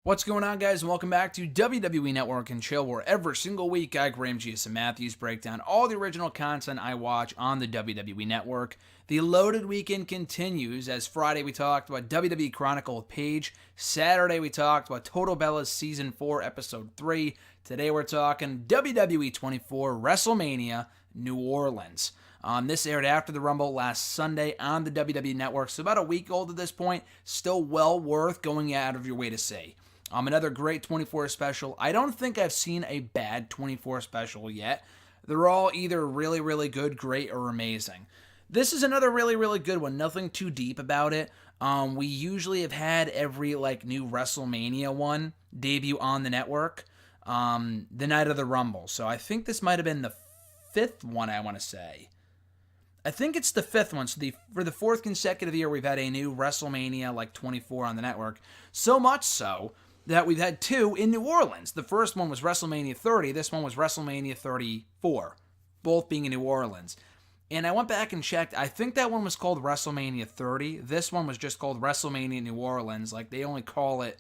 What's going on, guys, and welcome back to WWE Network and Chill, where every single week I, Graham G.S. and Matthews, break down all the original content I watch on the WWE Network. The loaded weekend continues, as Friday we talked about WWE Chronicle with Paige. Saturday we talked about Total Bellas Season 4, Episode 3. Today we're talking WWE 24 WrestleMania New Orleans. This aired after the Rumble last Sunday on the WWE Network, so about a week old at this point. Still well worth going out of your way to see. Another great 24 special. I don't think I've seen a bad 24 special yet. They're all either really, really good, great, or amazing. This is another really, really good one. Nothing too deep about it. We usually have had every new WrestleMania one debut on the network the night of the Rumble. So I think this might have been the fifth one, I want to say. I think it's the fifth one. So for the fourth consecutive year, we've had a new WrestleMania 24 on the network. So much so that we've had two in New Orleans. The first one was WrestleMania 30. This one was WrestleMania 34, both being in New Orleans. And I went back and checked. I think that one was called WrestleMania 30. This one was just called WrestleMania New Orleans. They only call it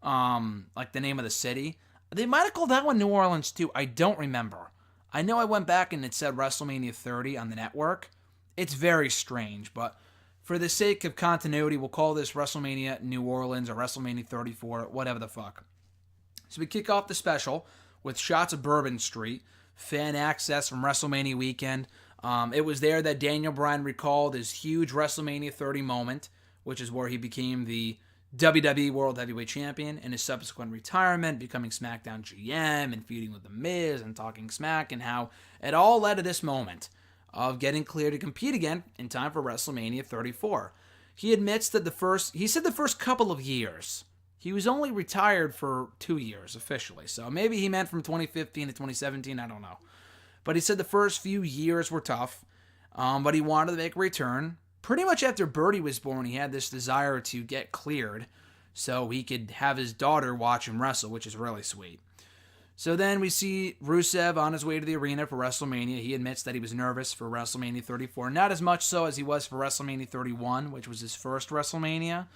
the name of the city. They might have called that one New Orleans too. I don't remember. I know I went back and it said WrestleMania 30 on the network. It's very strange, but for the sake of continuity, we'll call this WrestleMania New Orleans or WrestleMania 34, whatever the fuck. So we kick off the special with shots of Bourbon Street, fan access from WrestleMania weekend. It was there that Daniel Bryan recalled his huge WrestleMania 30 moment, which is where he became the WWE World Heavyweight Champion, and his subsequent retirement, becoming SmackDown GM and feuding with The Miz and talking smack, and how it all led to this moment of getting clear to compete again in time for WrestleMania 34. He admits that the first couple of years. He was only retired for 2 years officially, so maybe he meant from 2015 to 2017, I don't know. But he said the first few years were tough, but he wanted to make a return. Pretty much after Birdie was born, he had this desire to get cleared so he could have his daughter watch him wrestle, which is really sweet. So then we see Rusev on his way to the arena for WrestleMania. He admits that he was nervous for WrestleMania 34. Not as much so as he was for WrestleMania 31, which was his first WrestleMania.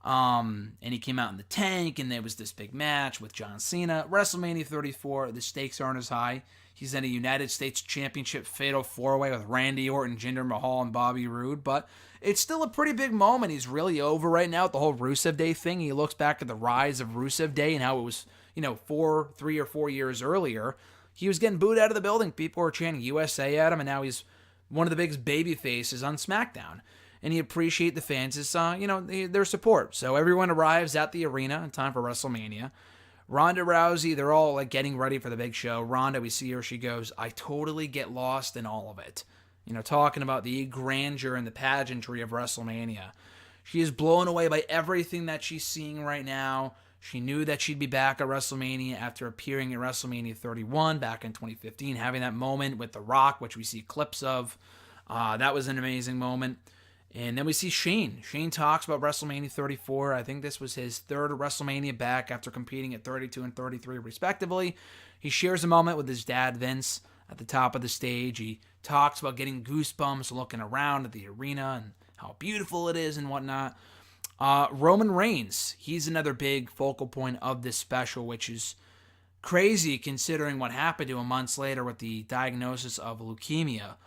And he came out in the tank, and there was this big match with John Cena. WrestleMania 34, the stakes aren't as high. He's in a United States Championship Fatal 4-Way with Randy Orton, Jinder Mahal, and Bobby Roode. But it's still a pretty big moment. He's really over right now with the whole Rusev Day thing. He looks back at the rise of Rusev Day and how it was 3 or 4 years earlier, he was getting booed out of the building. People were chanting USA at him, and now he's one of the biggest baby faces on SmackDown. And he appreciates the fans' their support. So everyone arrives at the arena in time for WrestleMania. Ronda Rousey, they're all getting ready for the big show. Ronda, we see her, she goes, "I totally get lost in all of it." Talking about the grandeur and the pageantry of WrestleMania. She is blown away by everything that she's seeing right now. She knew that she'd be back at WrestleMania after appearing at WrestleMania 31 back in 2015, having that moment with The Rock, which we see clips of. That was an amazing moment. And then we see Shane. Shane talks about WrestleMania 34. I think this was his third WrestleMania back after competing at 32 and 33 respectively. He shares a moment with his dad, Vince, at the top of the stage. He talks about getting goosebumps looking around at the arena and how beautiful it is and whatnot. Roman Reigns, he's another big focal point of this special, which is crazy considering what happened to him months later with the diagnosis of leukemia.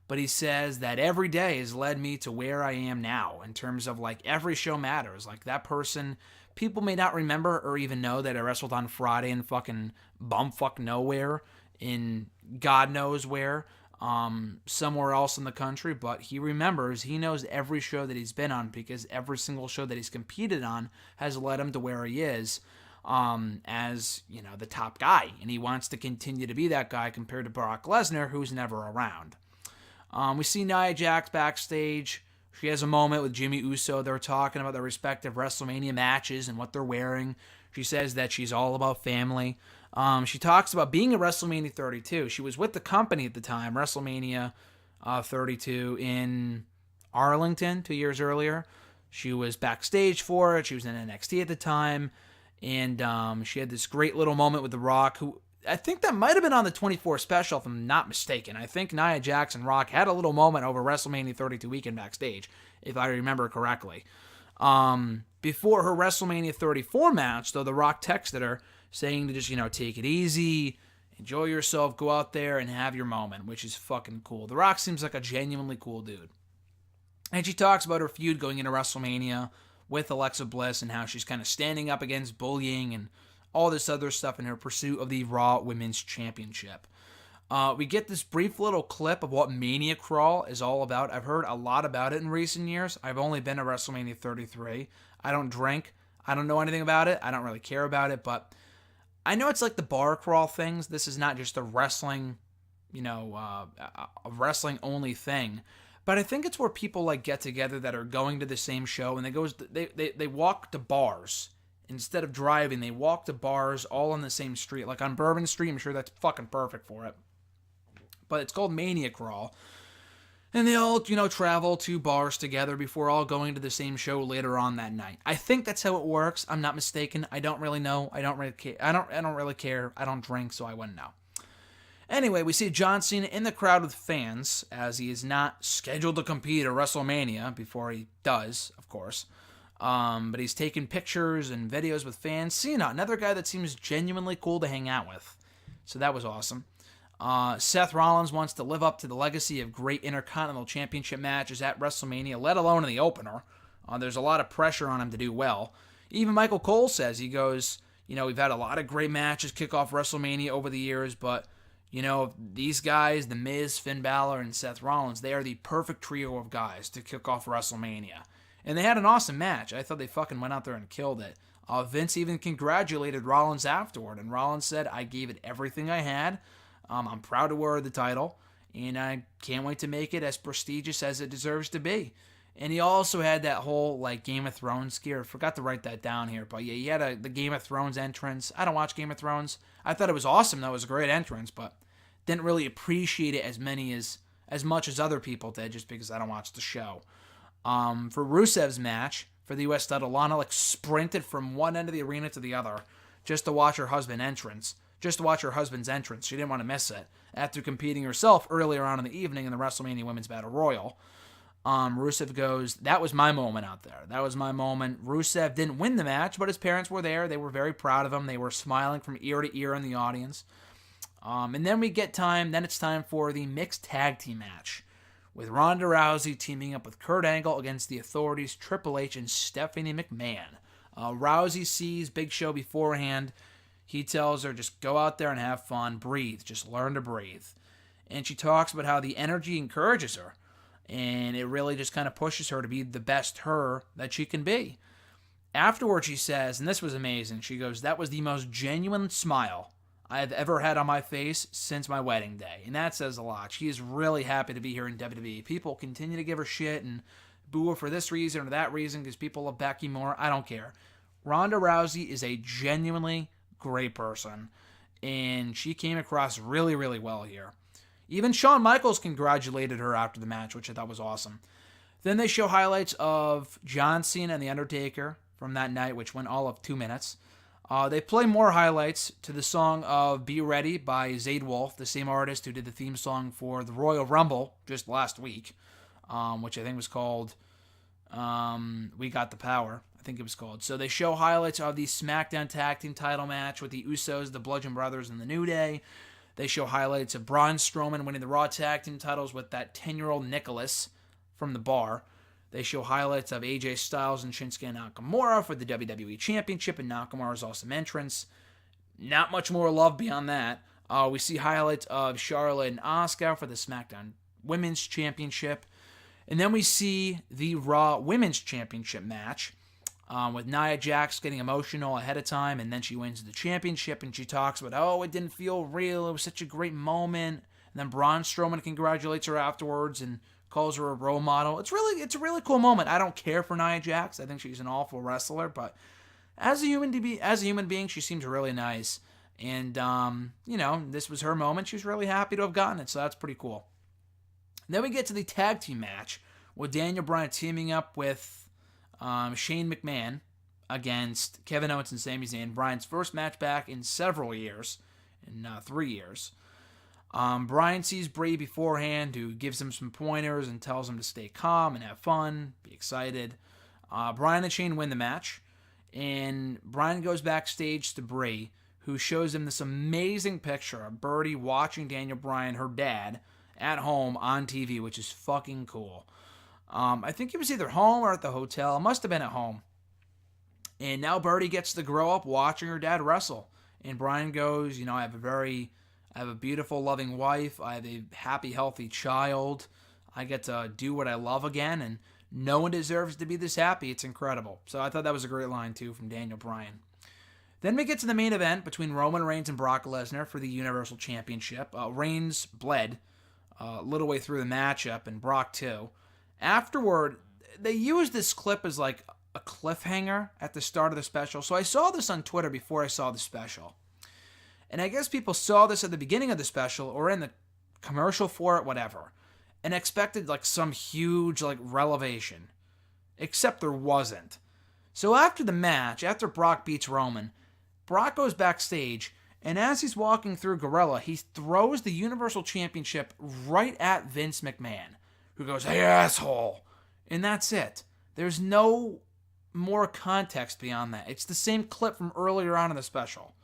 But he says that every day has led me to where I am now in terms of every show matters. That person, people may not remember or even know that I wrestled on Friday in fucking bumfuck nowhere in God knows where, somewhere else in the country, but he remembers, he knows every show that he's been on because every single show that he's competed on has led him to where he is as, the top guy. And he wants to continue to be that guy compared to Brock Lesnar, who's never around. We see Nia Jax backstage. She has a moment with Jimmy Uso. They're talking about their respective WrestleMania matches and what they're wearing. She says that she's all about family. She talks about being at WrestleMania 32. She was with the company at the time, WrestleMania 32 in Arlington 2 years earlier. She was backstage for it. She was in NXT at the time. And she had this great little moment with The Rock, who I think that might have been on the 24 special, if I'm not mistaken. I think Nia Jax and Rock had a little moment over WrestleMania 32 weekend backstage, if I remember correctly. Before her WrestleMania 34 match, though, The Rock texted her saying to just, take it easy, enjoy yourself, go out there and have your moment, which is fucking cool. The Rock seems like a genuinely cool dude. And she talks about her feud going into WrestleMania with Alexa Bliss and how she's kind of standing up against bullying and all this other stuff in her pursuit of the Raw Women's Championship. We get this brief little clip of what Mania Crawl is all about. I've heard a lot about it in recent years. I've only been to WrestleMania 33. I don't drink. I don't know anything about it. I don't really care about it, but I know it's like the bar crawl things. This is not just a wrestling, a wrestling only thing. But I think it's where people like get together that are going to the same show and they walk to bars. Instead of driving, they walk to bars all on the same street. Like on Bourbon Street, I'm sure that's fucking perfect for it. But it's called Mania Crawl. And they all, travel to bars together before all going to the same show later on that night. I think that's how it works. I'm not mistaken. I don't really know. I don't really care. I don't really care. I don't drink, so I wouldn't know. Anyway, we see John Cena in the crowd with fans, as he is not scheduled to compete at WrestleMania before he does, of course. But he's taking pictures and videos with fans. Cena, another guy that seems genuinely cool to hang out with. So that was awesome. Seth Rollins wants to live up to the legacy of great Intercontinental Championship matches at WrestleMania, let alone in the opener. There's a lot of pressure on him to do well. Even Michael Cole says, he goes, we've had a lot of great matches kick off WrestleMania over the years, but, these guys, The Miz, Finn Balor, and Seth Rollins, they are the perfect trio of guys to kick off WrestleMania. And they had an awesome match. I thought they fucking went out there and killed it. Vince even congratulated Rollins afterward, and Rollins said, I gave it everything I had. I'm proud to wear the title, and I can't wait to make it as prestigious as it deserves to be. And he also had that whole, Game of Thrones gear. I forgot to write that down here, but yeah, he had the Game of Thrones entrance. I don't watch Game of Thrones. I thought it was awesome, though. It was a great entrance, but didn't really appreciate it as much as other people did, just because I don't watch the show. For Rusev's match, for the U.S. title, Lana, sprinted from one end of the arena to the other just to watch her husband's entrance. She didn't want to miss it after competing herself earlier on in the evening in the WrestleMania Women's Battle Royal. Rusev goes, that was my moment out there. That was my moment. Rusev didn't win the match, but his parents were there. They were very proud of him. They were smiling from ear to ear in the audience. And then it's time for the mixed tag team match with Ronda Rousey teaming up with Kurt Angle against the Authorities, Triple H, and Stephanie McMahon. Rousey sees Big Show beforehand. He tells her, just go out there and have fun, breathe, just learn to breathe. And she talks about how the energy encourages her, and it really just kind of pushes her to be the best her that she can be. Afterwards, she says, and this was amazing, she goes, that was the most genuine smile I have ever had on my face since my wedding day. And that says a lot. She is really happy to be here in WWE. People continue to give her shit and boo her for this reason or that reason because people love Becky more. I don't care. Ronda Rousey is a genuinely great person, and she came across really, really well here. Even Shawn Michaels congratulated her after the match, which I thought was awesome. Then they show highlights of John Cena and The Undertaker from that night, which went all of 2 minutes. They play more highlights to the song of Be Ready by Zayd Wolf, the same artist who did the theme song for the Royal Rumble just last week, which I think was called We Got the Power. I think it was called. So they show highlights of the SmackDown Tag Team title match with the Usos, the Bludgeon Brothers, and the New Day. They show highlights of Braun Strowman winning the Raw Tag Team titles with that 10-year-old Nicholas from the bar. They show highlights of AJ Styles and Shinsuke Nakamura for the WWE Championship and Nakamura's awesome entrance. Not much more love beyond that. We see highlights of Charlotte and Asuka for the SmackDown Women's Championship. And then we see the Raw Women's Championship match with Nia Jax getting emotional ahead of time, and then she wins the championship, and she talks about, it didn't feel real, it was such a great moment. And then Braun Strowman congratulates her afterwards and calls her a role model. It's a really cool moment. I don't care for Nia Jax. I think she's an awful wrestler, but as a human being, she seems really nice. And this was her moment. She was really happy to have gotten it, so that's pretty cool. Then we get to the tag team match with Daniel Bryan teaming up with Shane McMahon against Kevin Owens and Sami Zayn. Bryan's first match back in several years, in 3 years. Bryan sees Bray beforehand, who gives him some pointers and tells him to stay calm and have fun, be excited. Bryan and Shane win the match, and Bryan goes backstage to Brie, who shows him this amazing picture of Birdie watching Daniel Bryan, her dad, at home on TV, which is fucking cool. I think he was either home or at the hotel. It must have been at home. And now Birdie gets to grow up watching her dad wrestle. And Bryan goes, I have a beautiful, loving wife. I have a happy, healthy child. I get to do what I love again, and no one deserves to be this happy. It's incredible. So I thought that was a great line, too, from Daniel Bryan. Then we get to the main event between Roman Reigns and Brock Lesnar for the Universal Championship. Reigns bled a little way through the matchup, and Brock, too. Afterward, they used this clip as like a cliffhanger at the start of the special. So I saw this on Twitter before I saw the special. And I guess people saw this at the beginning of the special or in the commercial for it, whatever, and expected like some huge like revelation. Except there wasn't. So after the match, after Brock beats Roman, Brock goes backstage, and as he's walking through Gorilla, he throws the Universal Championship right at Vince McMahon, who goes, "Hey, asshole." And that's it. There's no more context beyond that. It's the same clip from earlier on in the special.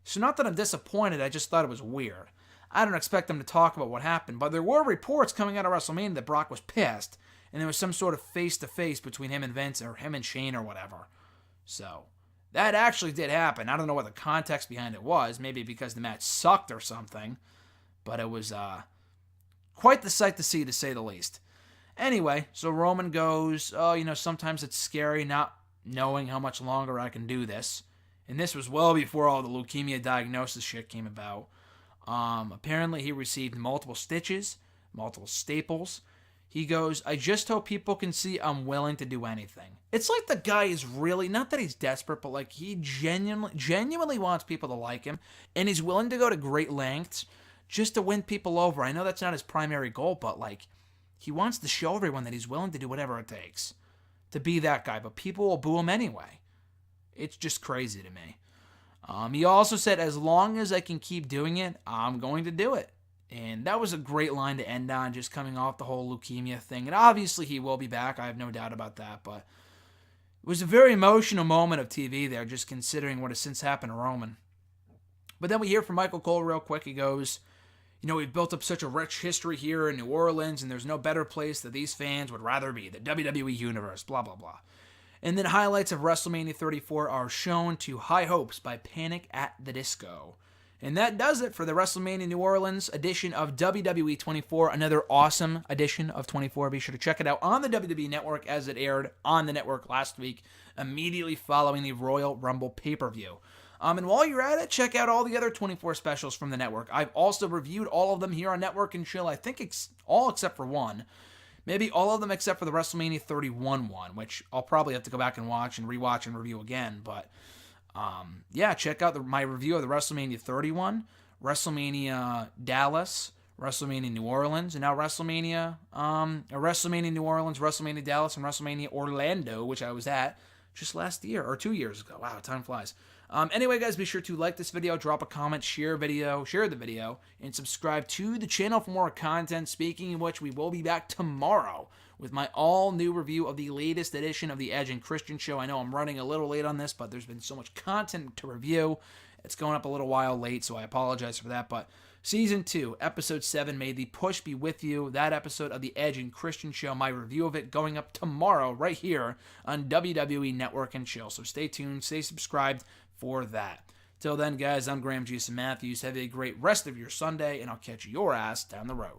So not that I'm disappointed, I just thought it was weird. I don't expect them to talk about what happened, but there were reports coming out of WrestleMania that Brock was pissed, and there was some sort of face-to-face between him and Vince, or him and Shane, or whatever. So that actually did happen. I don't know what the context behind it was. Maybe because the match sucked or something. But it was quite the sight to see, to say the least. Anyway, so Roman goes, sometimes it's scary not knowing how much longer I can do this. And this was well before all the leukemia diagnosis shit came about. Apparently he received multiple stitches, multiple staples. He goes, "I just hope people can see I'm willing to do anything." It's like the guy is really, not that he's desperate, but like he genuinely wants people to like him. And he's willing to go to great lengths just to win people over. I know that's not his primary goal, but like he wants to show everyone that he's willing to do whatever it takes to be that guy. But people will boo him anyway. It's just crazy to me. He also said, "As long as I can keep doing it, I'm going to do it." And that was a great line to end on, just coming off the whole leukemia thing. And obviously he will be back. I have no doubt about that. But it was a very emotional moment of TV there, just considering what has since happened to Roman. But then we hear from Michael Cole real quick. He goes, "We've built up such a rich history here in New Orleans, and there's no better place that these fans would rather be, the WWE Universe, blah, blah, blah." And then highlights of WrestleMania 34 are shown to High Hopes by Panic at the Disco. And that does it for the WrestleMania New Orleans edition of WWE 24. Another awesome edition of 24. Be sure to check it out on the WWE Network as it aired on the network last week, immediately following the Royal Rumble pay-per-view. And while you're at it, check out all the other 24 specials from the network. I've also reviewed all of them here on Network and Chill. I think it's all except for one. Maybe all of them except for the WrestleMania 31 one, which I'll probably have to go back and watch and rewatch and review again. But check out my review of the WrestleMania 31, WrestleMania Dallas, WrestleMania New Orleans, and now WrestleMania New Orleans, WrestleMania Dallas, and WrestleMania Orlando, which I was at just last year, or 2 years ago. Wow, time flies. Anyway, guys, be sure to like this video, drop a comment, share the video, and subscribe to the channel for more content. Speaking of which, we will be back tomorrow with my all-new review of the latest edition of the Edge and Christian Show. I know I'm running a little late on this, but there's been so much content to review. It's going up a little while late, so I apologize for that. But Season 2, Episode 7, May the Push Be With You. That episode of the Edge and Christian Show, my review of it going up tomorrow right here on WWE Network and Chill. So stay tuned, stay subscribed for that. Till then, guys, I'm Graham Jason Matthews. Have a great rest of your Sunday, and I'll catch your ass down the road.